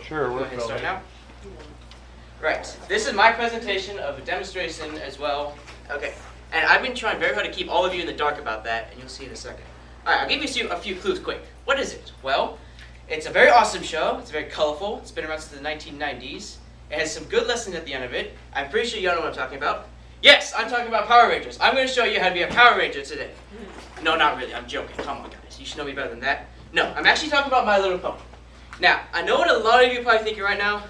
Sure, Go we're ahead and start filming. now. Right. This is my presentation of a demonstration as well. Okay. And I've been trying very hard to keep all of you in the dark about that, and you'll see in a second. Alright, I'll give you a few clues quick. What is it? Well, it's a very awesome show. It's very colorful. It's been around since the 1990s. It has some good lessons at the end of it. I'm pretty sure you all know what I'm talking about. Yes, I'm talking about Power Rangers. I'm going to show you how to be a Power Ranger today. No, not really. I'm joking. Come on, guys. You should know me better than that. No, I'm actually talking about My Little Pony. Now, I know what a lot of you are probably thinking right now.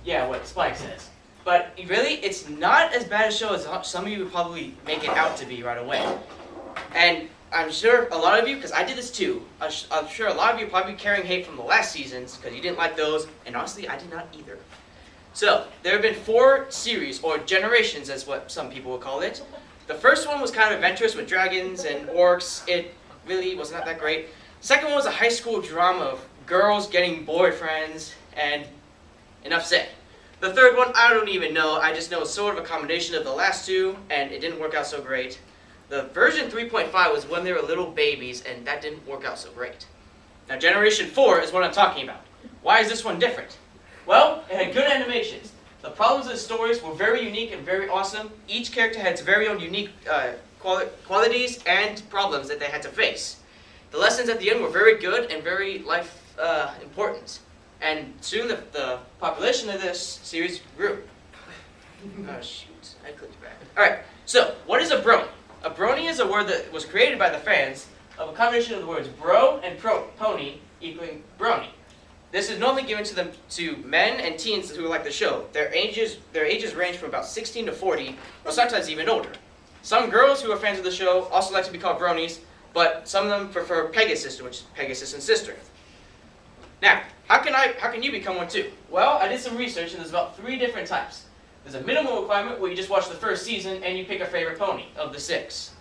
Yeah, what Spike says. But really, it's not as bad a show as some of you would probably make it out to be right away. And I'm sure a lot of you, because I did this too, I'm sure a lot of you are probably carrying hate from the last seasons because you didn't like those, and honestly, I did not either. So, there have been 4 series, or generations as what some people would call it. The first one was kind of adventurous with dragons and orcs. It really was not that great. Second one was a high school drama of girls getting boyfriends, and enough said. The third one, I don't even know. I just know it's sort of a combination of the last 2, and it didn't work out so great. The version 3.5 was when they were little babies, and that didn't work out so great. Now, Generation 4 is what I'm talking about. Why is this one different? Well, it had good animations. The problems of the stories were very unique and very awesome. Each character had its very own unique qualities and problems that they had to face. The lessons at the end were very good and very life important. And soon the population of this series grew. Oh shoot, I clicked back. Alright, so what is a brony? A brony is a word that was created by the fans of a combination of the words bro and pony equaling brony. This is normally given to men and teens who like the show. Their ages range from about 16 to 40, or sometimes even older. Some girls who are fans of the show also like to be called bronies, but some of them prefer Pegasus, which is Pegasus and sister. Now, how can you become one too? Well, I did some research and there's about 3 different types. There's a minimal requirement where you just watch the first season and you pick a favorite pony of the 6.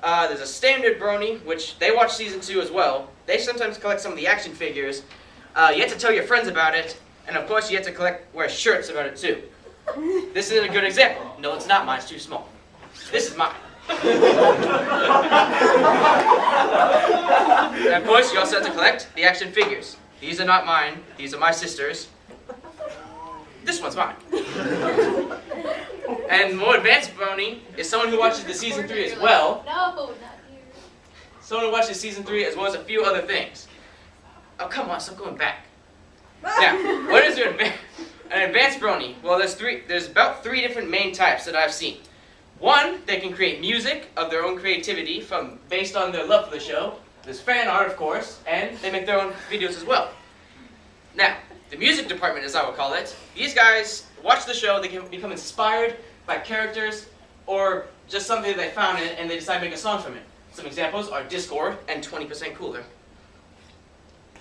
There's a standard brony, which they watch season 2 as well. They sometimes collect some of the action figures. You have to tell your friends about it, and of course you have to wear shirts about it too. This is a good example. No, it's not mine, it's too small. This is mine. And of course you also have to collect the action figures. These are not mine, these are my sister's. This one's mine. And more advanced brony is someone who watches the season 3 as well. No, not here. Someone who watches season 3 as well as a few other things. Oh, come on, stop going back. Now, what is an advanced brony? Well, there's about 3 different main types that I've seen. One, they can create music of their own creativity based on their love for the show. There's fan art, of course, and they make their own videos as well. Now, the music department, as I would call it, these guys watch the show, they can become inspired by characters or just something they found in it, and they decide to make a song from it. Some examples are Discord and 20% Cooler.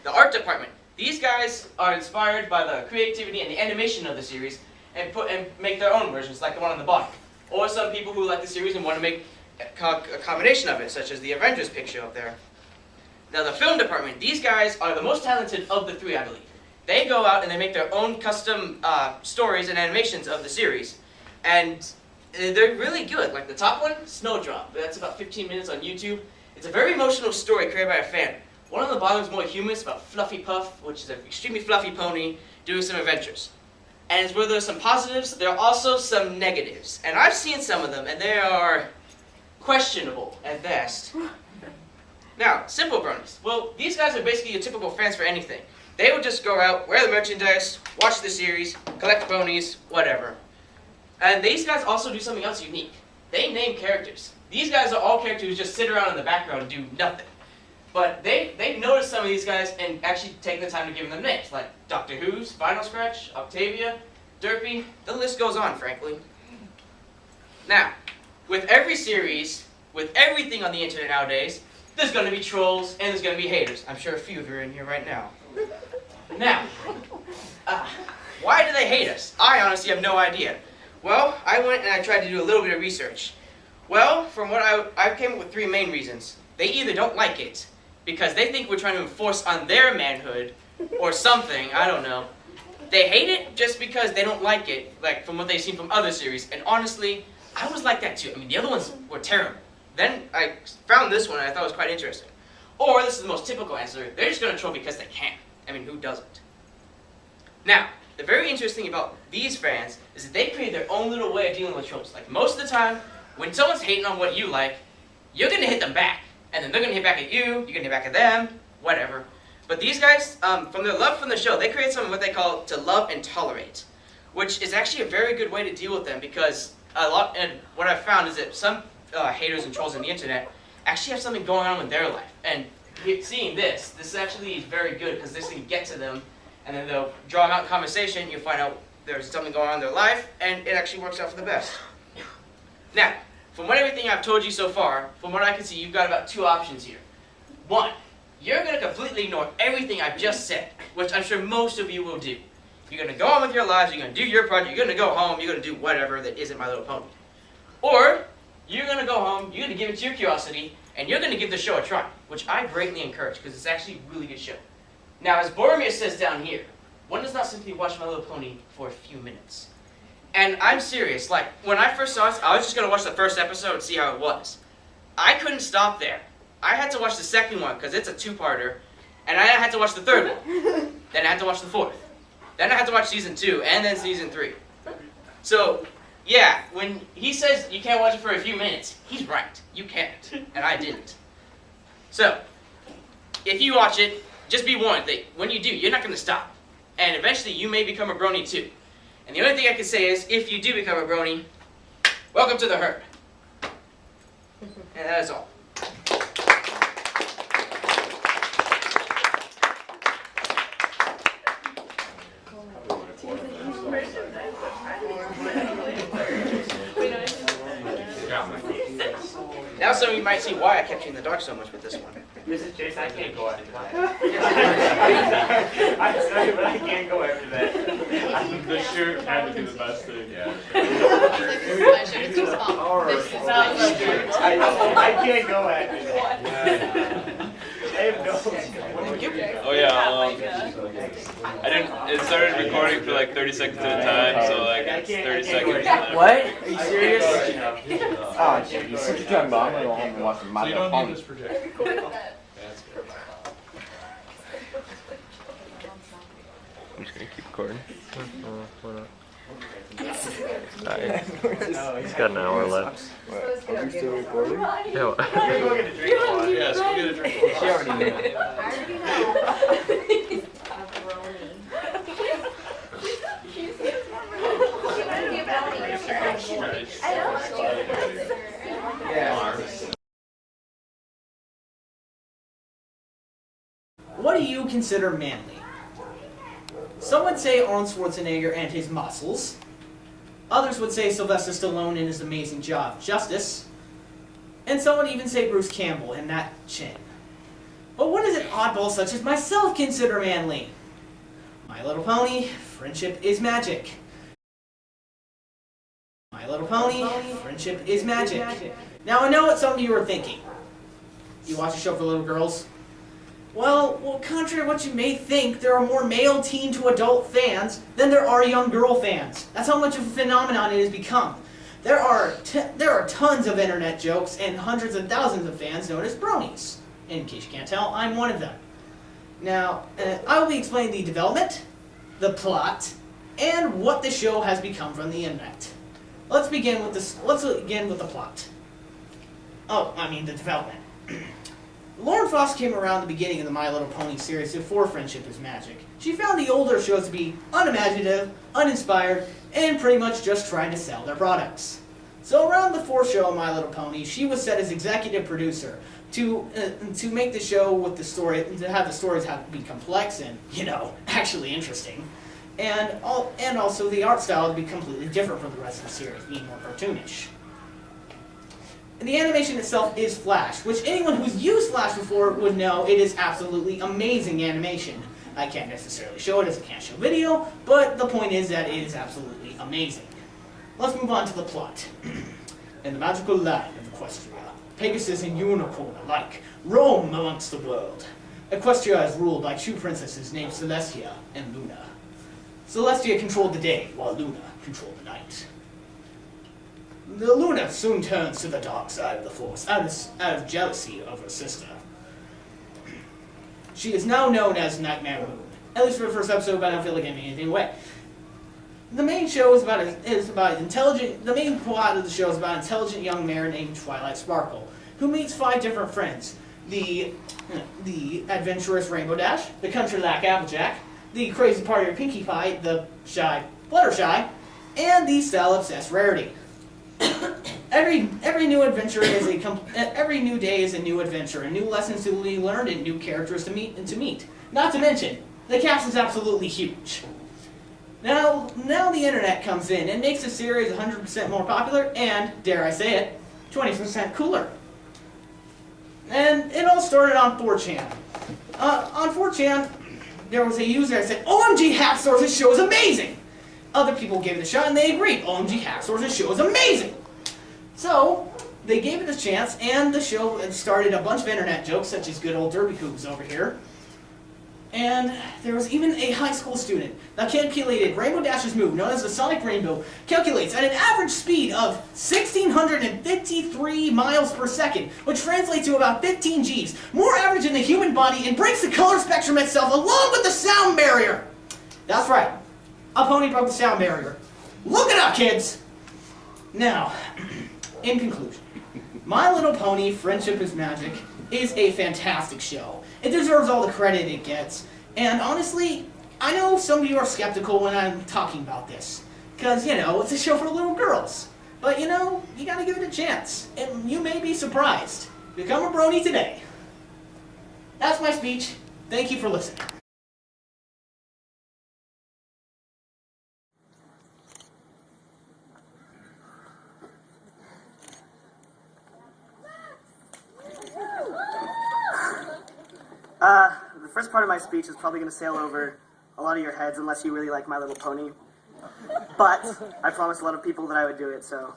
The art department, these guys are inspired by the creativity and the animation of the series and make their own versions, like the one on the bottom. Or some people who like the series and want to make a combination of it, such as the Avengers picture up there. Now the film department, these guys are the most talented of the 3, I believe. They go out and they make their own custom stories and animations of the series. And they're really good. Like the top one, Snowdrop. That's about 15 minutes on YouTube. It's a very emotional story created by a fan. One on the bottom is more humorous about Fluffy Puff, which is an extremely fluffy pony doing some adventures. And where there's some positives, there are also some negatives. And I've seen some of them, and they are questionable at best. Now, simple bronies. Well, these guys are basically your typical fans for anything. They would just go out, wear the merchandise, watch the series, collect ponies, whatever. And these guys also do something else unique. They name characters. These guys are all characters who just sit around in the background and do nothing. But they notice some of these guys and actually take the time to give them names, like Doctor Who's, Vinyl Scratch, Octavia, Derpy, the list goes on, frankly. Now, with every series, with everything on the internet nowadays, there's going to be trolls and there's going to be haters. I'm sure a few of you are in here right now. Now, why do they hate us? I honestly have no idea. Well, I went and I tried to do a little bit of research. Well, from what I came up with 3 main reasons. They either don't like it, because they think we're trying to enforce on their manhood, or something, I don't know. They hate it just because they don't like it, like from what they've seen from other series. And honestly, I was like that too. I mean, the other ones were terrible. Then I found this one and I thought it was quite interesting. Or, this is the most typical answer, they're just going to troll because they can. I mean, who doesn't? Now, the very interesting thing about these fans is that they create their own little way of dealing with trolls. Like most of the time, when someone's hating on what you like, you're gonna hit them back. And then they're gonna hit back at you, you're gonna hit back at them, whatever. But these guys, from their love from the show, they create something what they call to love and tolerate, which is actually a very good way to deal with them because and what I've found is that some haters and trolls on the internet actually have something going on in their life. And seeing this actually is very good because this can get to them, and then they'll draw them out in conversation. You'll find out there's something going on in their life, and it actually works out for the best. Now, from everything I've told you so far, from what I can see, you've got about 2 options here. 1, you're going to completely ignore everything I've just said, which I'm sure most of you will do. You're going to go on with your lives, you're going to do your project, you're going to go home, you're going to do whatever that isn't My Little Pony. Or, you're going to go home, you're going to give it to your curiosity, and you're going to give the show a try, which I greatly encourage, because it's actually a really good show. Now, as Boromir says down here, one does not simply watch My Little Pony for a few minutes. And I'm serious, like, when I first saw it, I was just going to watch the first episode and see how it was. I couldn't stop there. I had to watch the second one, because it's a 2-parter, and I had to watch the third one. Then I had to watch the 4th. Then I had to watch season 2, and then season 3. So, yeah, when he says you can't watch it for a few minutes, he's right. You can't, and I didn't. So, if you watch it, just be warned that when you do, you're not going to stop. And eventually, you may become a brony too. And the only thing I can say is, if you do become a brony, welcome to the herd. And that is all. Now some of you might see why I kept you in the dark so much with this one. This is Jason. I can't go after that. I'm sorry, but I can't go after that. The shirt had to be the best thing. Yeah. This is my shirt. It's too small. This is my shirt. I can't go after that. I have no. Oh yeah. I didn't. It started recording for like 30 seconds at a time, so like it's 30 seconds. What? Are you serious? Oh, jeez. What you talking about? I'm gonna go home and watch some My Little Pony. I'm just gonna keep recording. He's got an hour left. What? Are we still recording? Yeah. Go get a drink. Yes, go get a drink. She already knew. I already know. A brony. Yeah. What do you consider manly? Some would say Arnold Schwarzenegger and his muscles. Others would say Sylvester Stallone and his amazing job, Justice. And some would even say Bruce Campbell and that chin. But what does an oddball such as myself consider manly? My Little Pony, friendship is magic. My Little Pony, friendship is magic. Now I know what some of you are thinking. You watch a show for little girls? Well, contrary to what you may think, there are more male teen to adult fans than there are young girl fans. That's how much of a phenomenon it has become. There are tons of internet jokes and hundreds of thousands of fans known as bronies. In case you can't tell, I'm one of them. Now, I will be explaining the development, the plot, and what the show has become from the internet. Let's begin with the plot. Oh, I mean the development. Lauren Frost came around the beginning of the My Little Pony series before Friendship is Magic. She found the older shows to be unimaginative, uninspired, and pretty much just trying to sell their products. So around the 4th show of My Little Pony, she was set as executive producer to make the show with the story, to have the stories be complex and, actually interesting. And also the art style to be completely different from the rest of the series, being more cartoonish. And the animation itself is Flash, which anyone who's used Flash before would know it is absolutely amazing animation. I can't necessarily show it as I can't show video, but the point is that it is absolutely amazing. Let's move on to the plot. In the magical land of Equestria, Pegasus and Unicorn alike roam amongst the world. Equestria is ruled by 2 princesses named Celestia and Luna. Celestia controlled the day, while Luna controlled the night. The Luna soon turns to the dark side of the Force, out of jealousy of her sister. She is now known as Nightmare Moon, At least for the first episode, but I don't feel like giving anything away. The main show is about intelligent. The main plot of the show is about an intelligent young mare named Twilight Sparkle, who meets 5 different friends: the adventurous Rainbow Dash, the country lack Applejack, the crazy partier Pinkie Pie, the shy Fluttershy, and the style-obsessed Rarity. Every new adventure is every new day is a new adventure, and new lessons to be learned, and new characters to meet. Not to mention, the cast is absolutely huge. Now the internet comes in and makes the series 100% more popular and, dare I say it, 20% cooler. And it all started on 4chan. On 4chan, there was a user that said, "OMG Hacksaws, this show is amazing!" Other people gave it a shot and they agreed, "OMG Hacksaws, this show is amazing!" So, they gave it a chance, and the show started a bunch of internet jokes, such as good old Derby Coops over here. And there was even a high school student that calculated Rainbow Dash's move, known as the Sonic Rainbow, calculates at an average speed of 1,653 miles per second, which translates to about 15 Gs, more average than the human body, and breaks the color spectrum itself along with the sound barrier. That's right, a pony broke the sound barrier. Look it up, kids! Now, in conclusion, My Little Pony: Friendship is Magic is a fantastic show. It deserves all the credit it gets. And honestly, I know some of you are skeptical when I'm talking about this. Because, it's a show for little girls. But, you gotta give it a chance. And you may be surprised. Become a Brony today. That's my speech. Thank you for listening. The first part of my speech is probably going to sail over a lot of your heads unless you really like My Little Pony. But I promised a lot of people that I would do it, so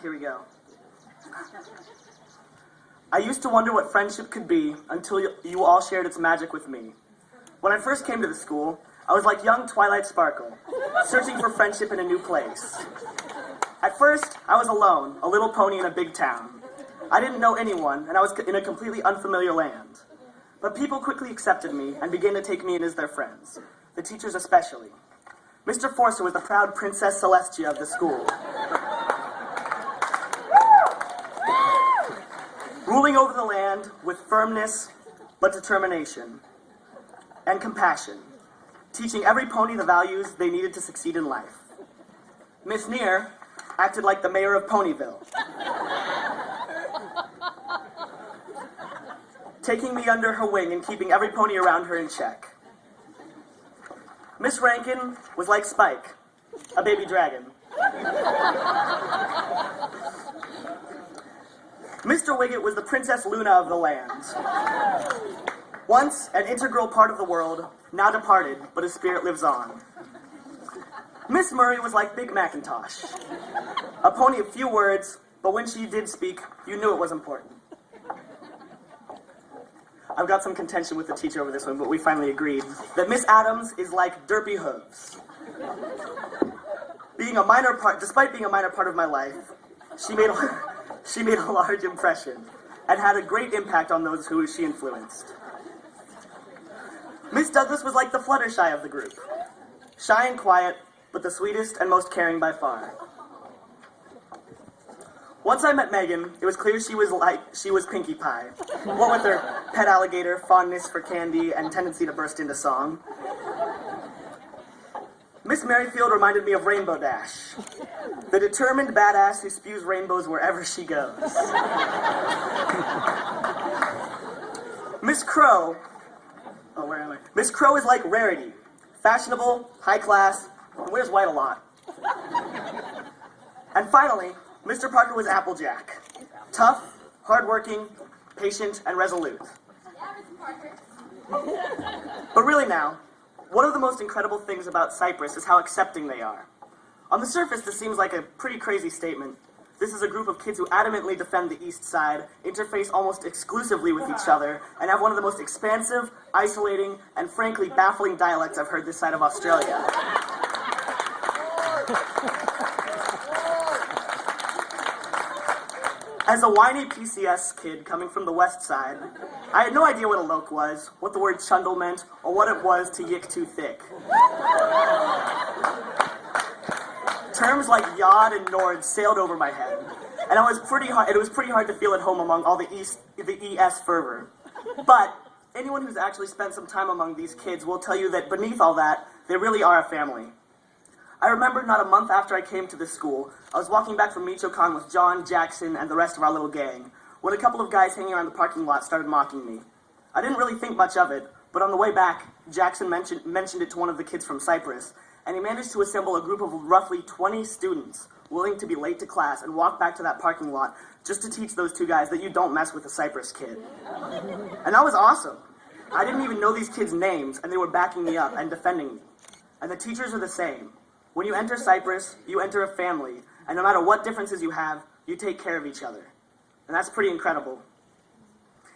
here we go. I used to wonder what friendship could be until you all shared its magic with me. When I first came to the school, I was like young Twilight Sparkle, searching for friendship in a new place. At first, I was alone, a little pony in a big town. I didn't know anyone, and I was in a completely unfamiliar land. But people quickly accepted me and began to take me in as their friends, the teachers especially. Mr. Forster was the proud Princess Celestia of the school, ruling over the land with firmness but determination and compassion, teaching every pony the values they needed to succeed in life. Miss Neer acted like the mayor of Ponyville, taking me under her wing and keeping every pony around her in check. Miss Rankin was like Spike, a baby dragon. Mr. Wiggett was the Princess Luna of the land. Once an integral part of the world, now departed, but his spirit lives on. Miss Murray was like Big Macintosh, a pony of few words, but when she did speak, you knew it was important. I've got some contention with the teacher over this one, but we finally agreed that Miss Adams is like Derpy Hooves. Despite being a minor part of my life, she made a large impression and had a great impact on those who she influenced. Miss Douglas was like the Fluttershy of the group, shy and quiet, but the sweetest and most caring by far. Once I met Megan, it was clear she was Pinkie Pie, what with her pet alligator, fondness for candy, and tendency to burst into song. Miss Merrifield reminded me of Rainbow Dash, the determined badass who spews rainbows wherever she goes. Miss Crow, Miss Crow is like Rarity, fashionable, high class, and wears white a lot. And finally, Mr. Parker was Applejack, tough, hardworking, patient, and resolute. But really now, one of the most incredible things about Cyprus is how accepting they are. On the surface, this seems like a pretty crazy statement. This is a group of kids who adamantly defend the East Side, interface almost exclusively with each other, and have one of the most expansive, isolating, and frankly baffling dialects I've heard this side of Australia. As a whiny PCS kid coming from the West Side, I had no idea what a loke was, what the word chundle meant, or what it was to yick too thick. Terms like yod and nord sailed over my head, and it was pretty hard to feel at home among all the ES fervor. But anyone who's actually spent some time among these kids will tell you that beneath all that, they really are a family. I remember not a month after I came to this school, I was walking back from Michoacan with John, Jackson, and the rest of our little gang, when a couple of guys hanging around the parking lot started mocking me. I didn't really think much of it, but on the way back, Jackson mentioned it to one of the kids from Cyprus, and he managed to assemble a group of roughly 20 students willing to be late to class and walk back to that parking lot just to teach those two guys that you don't mess with a Cyprus kid. And that was awesome. I didn't even know these kids' names, and they were backing me up and defending me. And the teachers are the same. When you enter Cyprus, you enter a family, and no matter what differences you have, you take care of each other. And that's pretty incredible.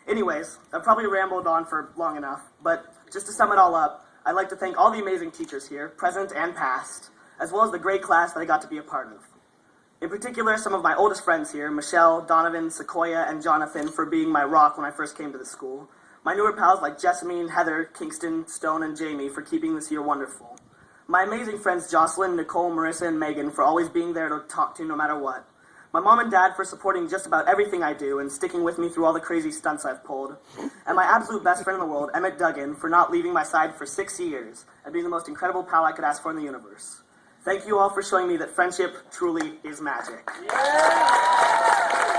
Anyways, I've probably rambled on for long enough, but just to sum it all up, I'd like to thank all the amazing teachers here, present and past, as well as the great class that I got to be a part of. In particular, some of my oldest friends here, Michelle, Donovan, Sequoia, and Jonathan, for being my rock when I first came to the school. My newer pals like Jessamine, Heather, Kingston, Stone, and Jamie for keeping this year wonderful. My amazing friends Jocelyn, Nicole, Marissa, and Megan for always being there to talk to no matter what. My mom and dad for supporting just about everything I do and sticking with me through all the crazy stunts I've pulled. And my absolute best friend in the world, Emmett Duggan, for not leaving my side for 6 years and being the most incredible pal I could ask for in the universe. Thank you all for showing me that friendship truly is magic. Yeah!